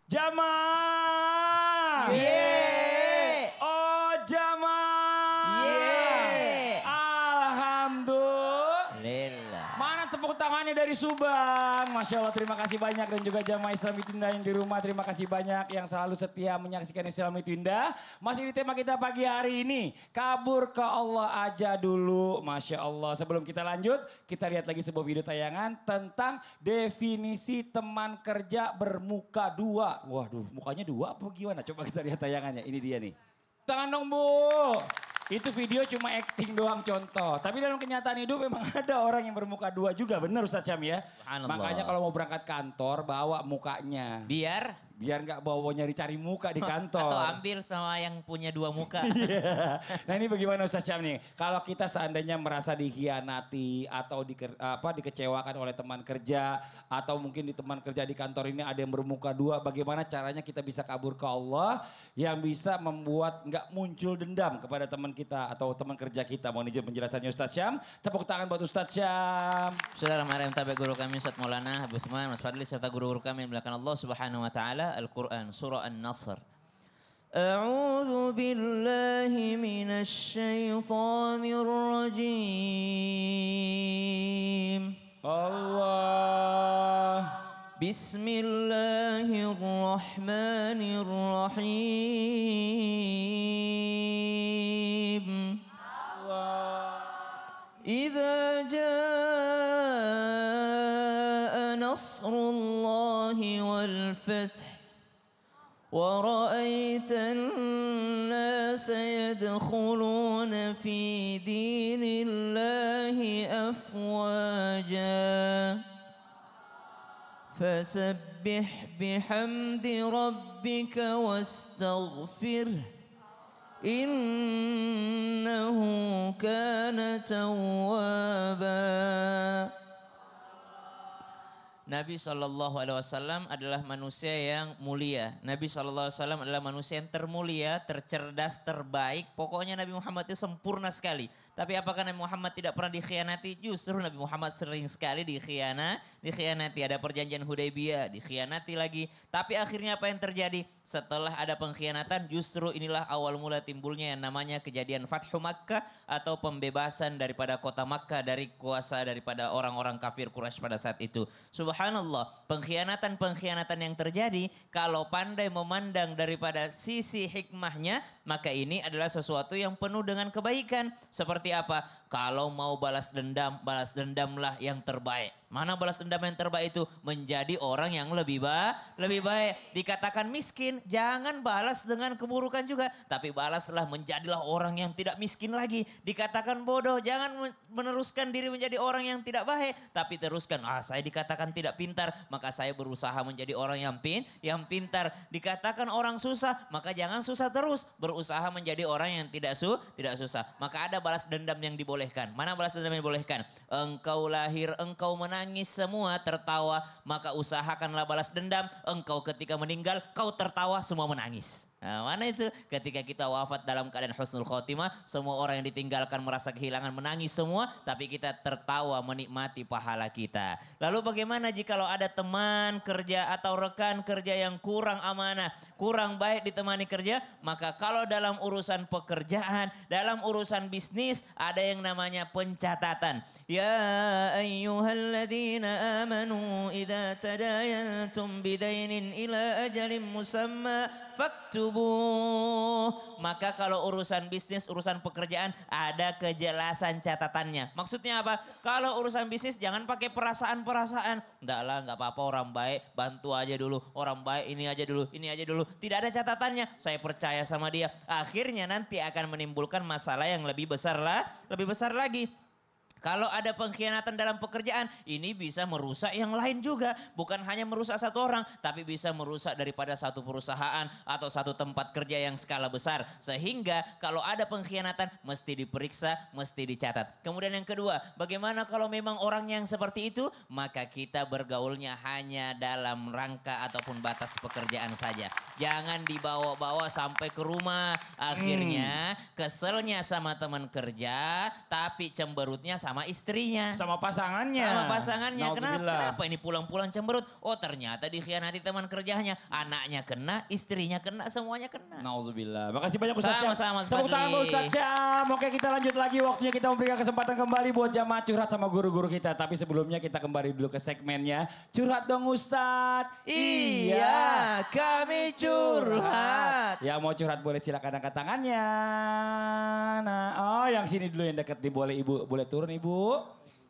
Jamaah. Yeay. Oh jamaah. Yeay. Alhamdulillah. Mana tepuk tangannya dari Subang. Masya Allah terima kasih banyak. Dan juga jamaah Islami Twinda yang di rumah. Terima kasih banyak yang selalu setia menyaksikan Islami Twinda. Masih di tema kita pagi hari ini. Kabur ke Allah aja dulu. Masya Allah. Sebelum kita lanjut kita lihat lagi sebuah video tayangan tentang definisi teman kerja bermuka dua. Waduh mukanya dua apa gimana? Coba kita lihat tayangannya. Ini dia nih. Tangan dong Bu. Itu video cuma acting doang contoh. Tapi dalam kenyataan hidup memang ada orang yang bermuka dua juga. Benar Ustaz Syam ya. Makanya kalau mau berangkat kantor bawa mukanya. Biar nggak bawa nyari cari muka di kantor. Atau ambil sama yang punya dua muka. Iya. Nah ini bagaimana Ustaz Syam nih. Kalau kita seandainya merasa dikhianati atau dikecewakan oleh teman kerja. Atau mungkin di teman kerja di kantor ini ada yang bermuka dua. Bagaimana caranya kita bisa kabur ke Allah. Yang bisa membuat nggak muncul dendam kepada teman kita atau teman kerja kita. Mohon izin penjelasannya Ustaz Syam. Tepuk tangan buat Ustaz Syam. Bismillahirrahmanirrahim. Tabi guru kami Ustaz Maulana Habib Utsman Mas Fadli serta guru-guru kami yang belakang Allah Subhanahu wa taala. Al-Quran surah An-Nasr. A'udzu billahi minasy syaithanir rajim. Allah. Bismillahirrahmanirrahim. Allah. Idza jaa nasrullahi wal fath ورأيت الناس يدخلون في دين الله أفواجا فسبح بحمد ربك واستغفره إنه كان توابا. Nabi SAW adalah manusia yang mulia. Nabi SAW adalah manusia yang termulia, tercerdas, terbaik. Pokoknya Nabi Muhammad itu sempurna sekali. Tapi apakah Nabi Muhammad tidak pernah dikhianati? Justru Nabi Muhammad sering sekali dikhianati. Ada perjanjian Hudaybiyah, dikhianati lagi. Tapi akhirnya apa yang terjadi? Setelah ada pengkhianatan justru inilah awal mula timbulnya yang namanya kejadian Fathu Makkah. Atau pembebasan daripada kota Makkah dari kuasa daripada orang-orang kafir Quraisy pada saat itu. Subhanallah, pengkhianatan yang terjadi kalau pandai memandang daripada sisi hikmahnya, maka ini adalah sesuatu yang penuh dengan kebaikan. Seperti apa? Kalau mau balas dendamlah yang terbaik. Mana balas dendam yang terbaik itu? Menjadi orang yang lebih baik. Dikatakan miskin, jangan balas dengan keburukan juga. Tapi balaslah menjadilah orang yang tidak miskin lagi. Dikatakan bodoh, jangan meneruskan diri menjadi orang yang tidak baik. Tapi teruskan, saya dikatakan tidak pintar, maka saya berusaha menjadi orang yang pintar. Dikatakan orang susah, maka jangan susah terus. Berusaha menjadi orang yang tidak susah. Maka ada balas dendam yang dibolehkan. Mana balas dendam yang dibolehkan? Engkau lahir, engkau menangis semua tertawa, maka usahakanlah balas dendam. Engkau ketika meninggal, kau tertawa semua menangis. Nah, mana itu? Ketika kita wafat dalam keadaan husnul khotimah, semua orang yang ditinggalkan merasa kehilangan menangis semua, tapi kita tertawa menikmati pahala kita. Lalu bagaimana jikalau ada teman kerja atau rekan kerja yang kurang amanah, kurang baik ditemani kerja, maka kalau dalam urusan pekerjaan, dalam urusan bisnis ada yang namanya pencatatan. Ya ayyuhalladzina amanu idza tadayantum bidainin ila ajalin musamma faktubuh. Maka kalau urusan bisnis, urusan pekerjaan ada kejelasan catatannya. Maksudnya apa? Kalau urusan bisnis jangan pakai perasaan-perasaan. Enggak lah, enggak apa-apa orang baik, bantu aja dulu. Orang baik ini aja dulu. Tidak ada catatannya. Saya percaya sama dia. Akhirnya nanti akan menimbulkan masalah yang lebih besar lagi. Kalau ada pengkhianatan dalam pekerjaan, ini bisa merusak yang lain juga. Bukan hanya merusak satu orang, tapi bisa merusak daripada satu perusahaan atau satu tempat kerja yang skala besar. Sehingga kalau ada pengkhianatan, mesti diperiksa, mesti dicatat. Kemudian yang kedua, bagaimana kalau memang orang yang seperti itu, maka kita bergaulnya hanya dalam rangka ataupun batas pekerjaan saja. Jangan dibawa-bawa sampai ke rumah. Akhirnya keselnya sama teman kerja, tapi cemberutnya sama istrinya. Sama pasangannya. Sama pasangannya. Nauzubillah. Kenapa ini pulang-pulang cemberut? Oh ternyata dikhianati teman kerjanya. Anaknya kena, istrinya kena, semuanya kena. Nauzubillah. Makasih banyak Ustaz Syam. Sama-sama, Mas Tepuk tangan Fadli. buat Ustaz Syam. Oke kita lanjut lagi. Waktunya kita memberikan kesempatan kembali buat jamaah curhat sama guru-guru kita. Tapi sebelumnya kita kembali dulu ke segmennya. Curhat dong Ustaz. Iya, kami curhat. Yang mau curhat boleh silakan angkat tangannya. Nah, oh yang sini dulu yang dekat nih boleh Ibu, boleh turun Ibu.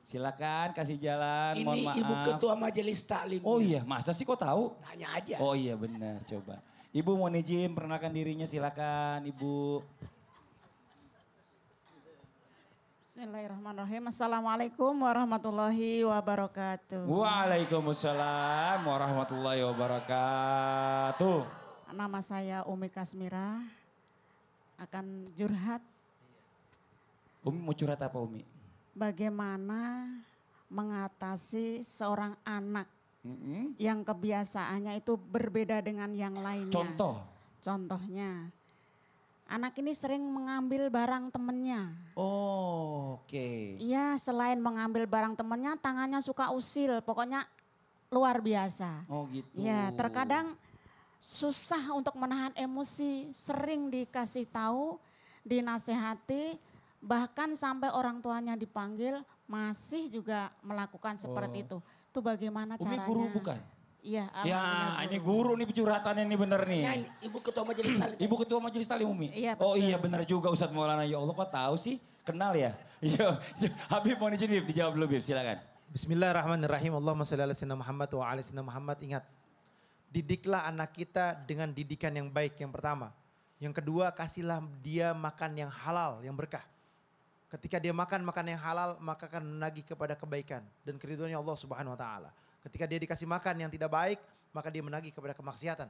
Silakan kasih jalan. Mohon Ini maaf. Ibu Ketua Majelis Taklim. Oh iya, masa sih kok tahu? Tanya aja. Oh iya benar, coba. Ibu mau izin perkenalkan dirinya silakan Ibu. Bismillahirrahmanirrahim. Assalamualaikum warahmatullahi wabarakatuh. Waalaikumsalam warahmatullahi wabarakatuh. Nama saya Umi Kasmira. Akan curhat Umi mau curhat apa Umi? bagaimana mengatasi seorang anak Mm-mm. yang kebiasaannya itu berbeda dengan yang lainnya. Contoh. Contohnya, anak ini sering mengambil barang temennya. Oh, oke. Iya, selain mengambil barang temennya, tangannya suka usil. Pokoknya luar biasa. Oh gitu. Ya, terkadang susah untuk menahan emosi, sering dikasih tahu, dinasehati, bahkan sampai orang tuanya dipanggil masih juga melakukan seperti itu. Itu bagaimana Umi caranya? guru bukan? Iya, Ya alhamdulillah ini guru nih curhatannya nih bener nih. Ya, ini Ibu Ketua Majelis Taklim. Ibu Ketua Majelis Taklim Umi? Iya, Oh betul. iya benar juga Ustadz Maulana. Ya Allah kok tahu sih? Kenal ya? Iya. Habib mau izin Bib, dijawab dulu Bib silakan. Bismillahirrahmanirrahim. Allahumma shalli ala sayyidina Muhammad wa ala sayyidina Muhammad. Ingat, didiklah anak kita dengan didikan yang baik yang pertama. Yang kedua, kasihlah dia makan yang halal, yang berkah. Ketika dia makan yang halal, maka akan menagih kepada kebaikan dan keridhoannya Allah Subhanahu wa taala. Ketika dia dikasih makan yang tidak baik, maka dia menagih kepada kemaksiatan.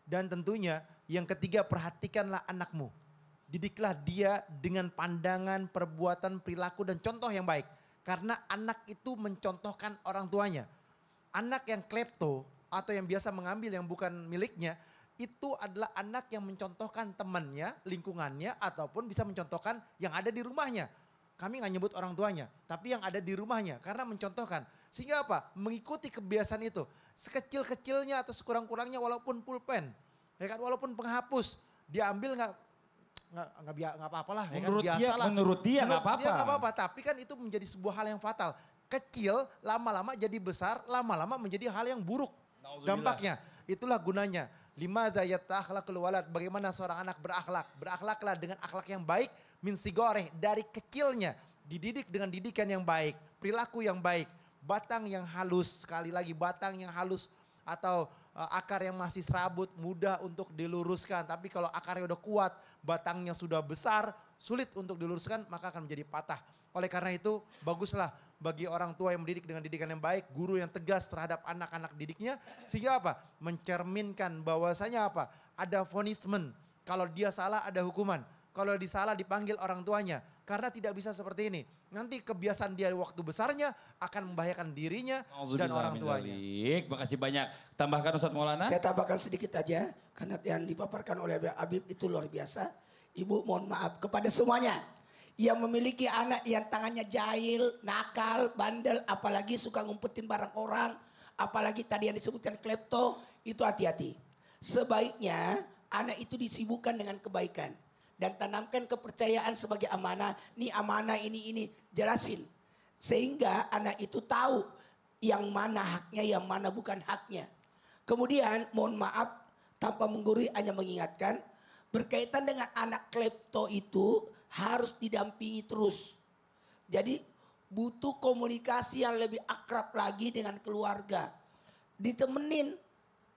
Dan tentunya yang ketiga, perhatikanlah anakmu. Didiklah dia dengan pandangan, perbuatan, perilaku dan contoh yang baik. Karena anak itu mencontohkan orang tuanya. Anak yang klepto atau yang biasa mengambil yang bukan miliknya, itu adalah anak yang mencontohkan temannya, lingkungannya, ataupun bisa mencontohkan yang ada di rumahnya. Kami nggak nyebut orang tuanya, tapi yang ada di rumahnya karena mencontohkan. Sehingga apa? Mengikuti kebiasaan itu. Sekecil-kecilnya atau sekurang-kurangnya walaupun pulpen, ya kan, walaupun penghapus, diambil nggak apa-apalah, ya kan, biasalah. Menurut dia nggak apa-apa. Dia nggak apa-apa, tapi kan itu menjadi sebuah hal yang fatal. Kecil, lama-lama jadi besar, lama-lama menjadi hal yang buruk. Dampaknya, itulah gunanya. Limadza yatakhlaqul walad, bagaimana seorang anak berakhlak. Berakhlaklah dengan akhlak yang baik, min sigoreh, dari kecilnya. Dididik dengan didikan yang baik, perilaku yang baik, batang yang halus, sekali lagi batang yang halus. Atau akar yang masih serabut, mudah untuk diluruskan. Tapi kalau akarnya udah kuat, batangnya sudah besar, sulit untuk diluruskan, maka akan menjadi patah. Oleh karena itu, baguslah bagi orang tua yang mendidik dengan didikan yang baik, guru yang tegas terhadap anak-anak didiknya. Sehingga apa? Mencerminkan bahwasanya apa? Ada punishment. Kalau dia salah ada hukuman. Kalau disalah dipanggil orang tuanya. Karena tidak bisa seperti ini. Nanti kebiasaan dia waktu besarnya akan membahayakan dirinya dan orang tuanya. Makasih banyak. Tambahkan Ustadz Maulana. Saya tambahkan sedikit aja. Karena yang dipaparkan oleh Habib itu luar biasa. Ibu mohon maaf kepada semuanya. Yang memiliki anak yang tangannya jahil, nakal, bandel, apalagi suka ngumpetin barang orang, apalagi tadi yang disebutkan klepto, itu hati-hati. Sebaiknya anak itu disibukkan dengan kebaikan dan tanamkan kepercayaan sebagai amanah. Nih amanah ini jelasin sehingga anak itu tahu yang mana haknya, yang mana bukan haknya. Kemudian mohon maaf tanpa menggurui hanya mengingatkan berkaitan dengan anak klepto itu harus didampingi terus. Jadi butuh komunikasi yang lebih akrab lagi dengan keluarga. Ditemenin.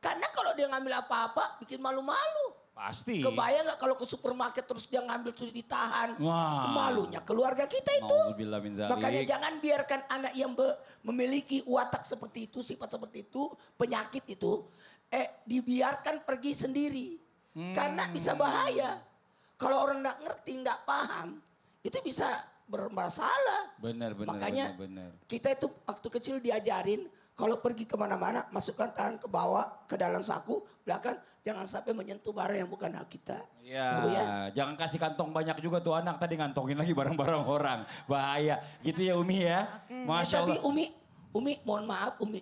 Karena kalau dia ngambil apa-apa bikin malu-malu. Pasti. Kebayang gak kalau ke supermarket terus dia ngambil terus ditahan. Wah. Malunya keluarga kita itu. Nauzubillah min dzalik. Makanya jangan biarkan anak yang memiliki watak seperti itu, sifat seperti itu, penyakit itu. Dibiarkan pergi sendiri. Karena bisa bahaya. Kalau orang nggak ngerti, nggak paham, itu bisa bermasalah. Benar. Makanya benar. kita itu waktu kecil diajarin Kalau pergi kemana-mana, masukkan tangan ke bawah, ke dalam saku, belakang. Jangan sampai menyentuh barang yang bukan hak kita. Iya, Bu, ya. jangan kasih kantong banyak juga tuh anak tadi ngantongin lagi barang-barang orang. Bahaya. Gitu ya Umi ya. Oke. Masya Tapi Allah. Umi mohon maaf Umi.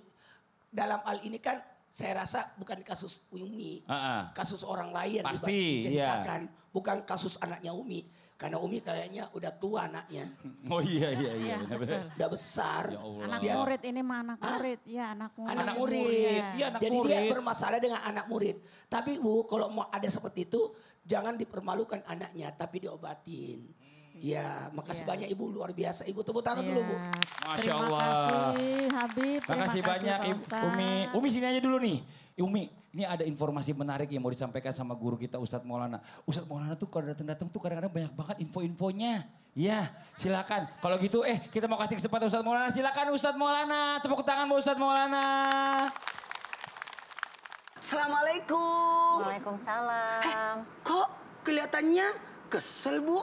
Dalam hal ini kan saya rasa bukan kasus Umi. Kasus orang lain yang Pasti, diceritakan. Bukan kasus anaknya Umi. Karena Umi kayaknya udah tua anaknya. Oh iya. Iya, benar-benar. Udah besar. Ya Allah. Anak Dia- murid ini mah anak murid. Ya anak murid. Anak Anak murid. murid. Iya, anak Jadi dia murid. bermasalah dengan anak murid. Tapi Bu, kalau mau ada seperti itu, jangan dipermalukan anaknya, tapi diobatin. Ya, makasih Siap. banyak Ibu, luar biasa. Ibu tepuk tangan dulu Bu. Siap. Masya Terima Allah. kasih Habib. Makasih banyak Pak Ibu, Ustadz. Umi sini aja dulu nih. Umi, ini ada informasi menarik yang mau disampaikan sama guru kita Ustadz Maulana. Ustadz Maulana tuh kalau datang-datang tuh kadang-kadang banyak banget info-infonya. Ya, silakan. Kalau gitu kita mau kasih kesempatan Ustadz Maulana. Silakan Ustadz Maulana. Tepuk tangan buat Ustadz Maulana. Assalamualaikum. Waalaikumsalam. Kok kelihatannya kesel Bu?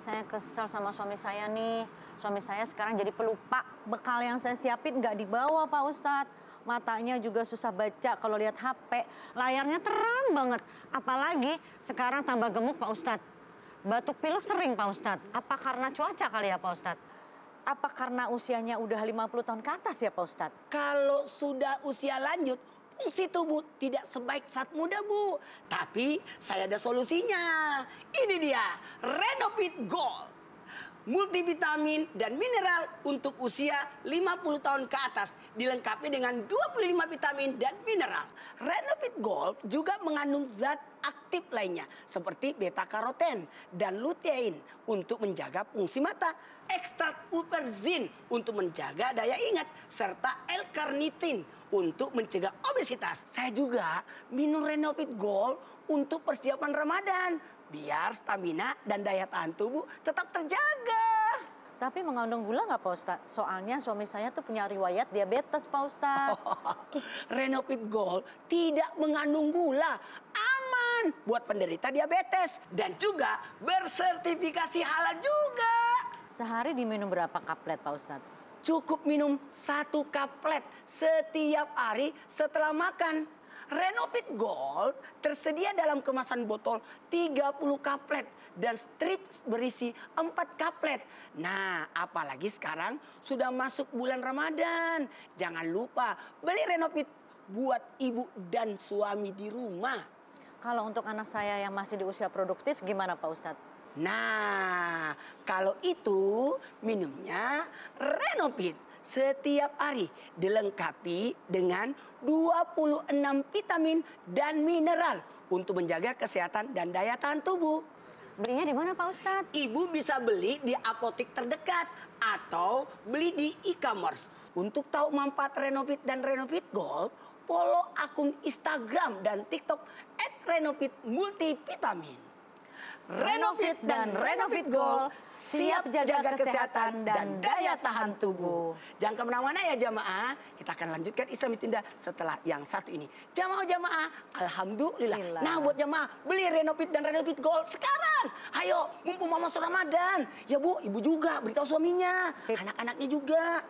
Saya kesel sama suami saya nih. Suami saya sekarang jadi pelupa. Bekal yang saya siapin nggak dibawa Pak Ustadz. Matanya juga susah baca kalau lihat HP. Layarnya terang banget. Apalagi sekarang tambah gemuk Pak Ustadz. Batuk pilek sering Pak Ustadz. Apa karena cuaca kali ya Pak Ustadz? Apa karena usianya udah 50 tahun ke atas ya Pak Ustadz? Kalau sudah usia lanjut, fungsi tubuh tidak sebaik saat muda Bu. Tapi saya ada solusinya. Ini dia, Renovit Gold. Multivitamin dan mineral untuk usia 50 tahun ke atas. Dilengkapi dengan 25 vitamin dan mineral. Renovit Gold juga mengandung zat aktif lainnya. Seperti beta-karoten dan lutein untuk menjaga fungsi mata. Ekstrak uperzin untuk menjaga daya ingat. Serta L-carnitin untuk mencegah obesitas. Saya juga minum Renovit Gold untuk persiapan Ramadan. Biar stamina dan daya tahan tubuh tetap terjaga. Tapi mengandung gula nggak Pak Ustadz? Soalnya suami saya tuh punya riwayat diabetes Pak Ustadz. Renovit Gold tidak mengandung gula. Aman buat penderita diabetes. Dan juga bersertifikasi halal juga. Sehari diminum berapa kaplet Pak Ustadz? Cukup minum 1 kaplet setiap hari setelah makan. Renovit Gold tersedia dalam kemasan botol 30 kaplet dan strips berisi 4 kaplet. Nah, apalagi sekarang sudah masuk bulan Ramadan. Jangan lupa beli Renovit buat ibu dan suami di rumah. Kalau untuk anak saya yang masih di usia produktif gimana Pak Ustadz? Nah, kalau itu minumnya Renovit setiap hari dilengkapi dengan 26 vitamin dan mineral untuk menjaga kesehatan dan daya tahan tubuh. Belinya di mana Pak Ustadz? Ibu bisa beli di apotek terdekat atau beli di e-commerce. Untuk tahu manfaat Renovit dan Renovit Gold, follow akun Instagram dan TikTok @renovitmultivitamin. Renovit dan Renovit Gold siap jaga kesehatan dan daya tahan tubuh. Jangan kemana-mana ya jamaah. Kita akan lanjutkan Islami Tinda setelah yang satu ini. Jamaah-jamaah, alhamdulillah. Nah buat jamaah, beli Renovit dan Renovit Gold sekarang. Ayo, mumpung mau masuk Ramadan. Ya Bu, ibu juga beritahu suaminya. Sip. Anak-anaknya juga.